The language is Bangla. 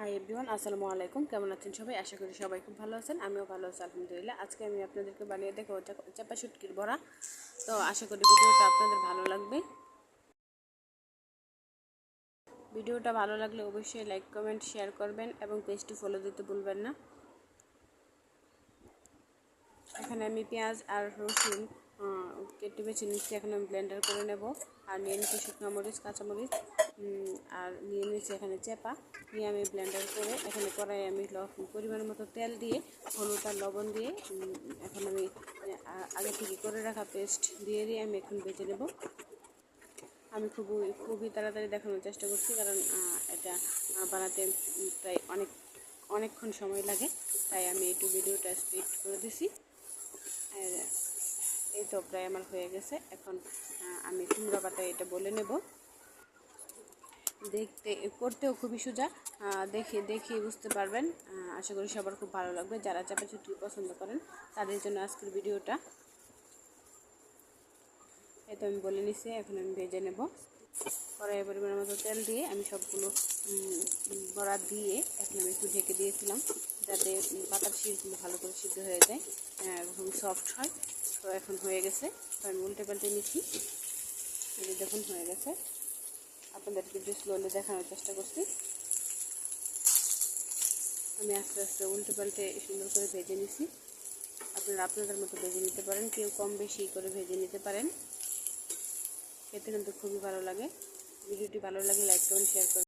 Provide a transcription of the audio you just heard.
হাই এভরিওয়ান, আসসালামু আলাইকুম। কেমন আছেন সবাই? আশা করি সবাই খুব ভালো আছেন। আমিও ভালো আছি আলহামদুলিল্লাহ। আজকে আমি আপনাদেরকে বানিয়ে দেখাবো চাপা শুটকির বড়া। তো আশা করি ভিডিওটা আপনাদের ভালো লাগবে। ভিডিওটা ভালো লাগলে অবশ্যই লাইক কমেন্ট শেয়ার করবেন এবং পেজটি ফলো দিতে ভুলবেন না। এখানে আমি পেঁয়াজ আর রসুন কেটে বেছে নিচ্ছি। এখন আমি ব্লেন্ডার করে নেব। আর নিয়ে নিচ্ছি শুকনো মরিচ, কাঁচামরিচ, আর নিয়ে নিচ্ছি এখানে চেপা। নিয়ে আমি ব্লেন্ডার করে এখানে কড়াইয়ে আমি পরিমাণ মতো তেল দিয়ে হলুদ আর লবণ দিয়ে এখন আমি আগে থেকে করে রাখা পেস্ট দিয়ে আমি এখন ভেজে নেব। আমি খুবই তাড়াতাড়ি দেখানোর চেষ্টা করছি, কারণ এটা বানাতে প্রায় অনেকক্ষণ সময় লাগে, তাই আমি একটু ভিডিওটা স্পিড করে দিছি। এই তো প্রায় আমার হয়ে গেছে। এখন আমি কুমড়া পাতায় এটা বলে নেব। করতেও খুবই সোজা, দেখে বুঝতে পারবেন। আশা করি সবার খুব ভালো লাগবে। যারা চাপা শুটকি পছন্দ করেন তাদের জন্য আজকের ভিডিওটা। এই তো আমি বলে নিছি। এখন আমি ভেজে নেব। কড়াইয়ে পরিমাণ মতো তেল দিয়ে আমি সবগুলো বড়া দিয়ে এখন আমি একটু ঢেকে দিয়েছিলাম, যাতে পাতার শীষগুলো ভালো করে সিদ্ধ হয়ে যায়, এবং সফট হয়। তো এখন হয়ে গেছে। তো আমি উল্টে পাল্টে নিচ্ছি। দেখুন হয়ে গেছে। আপনাদেরকে একটু স্লোলি দেখানোর চেষ্টা করছি। আমি আস্তে আস্তে উল্টে পাল্টে সুন্দর করে ভেজে নিছি। আপনারা আপনাদের মতো ভেজে নিতে পারেন, কেউ কম বেশি করে ভেজে নিতে পারেন। খেতে কিন্তু খুবই ভালো লাগে। ভিডিওটি ভালো লাগলে লাইক করুন, শেয়ার করুন।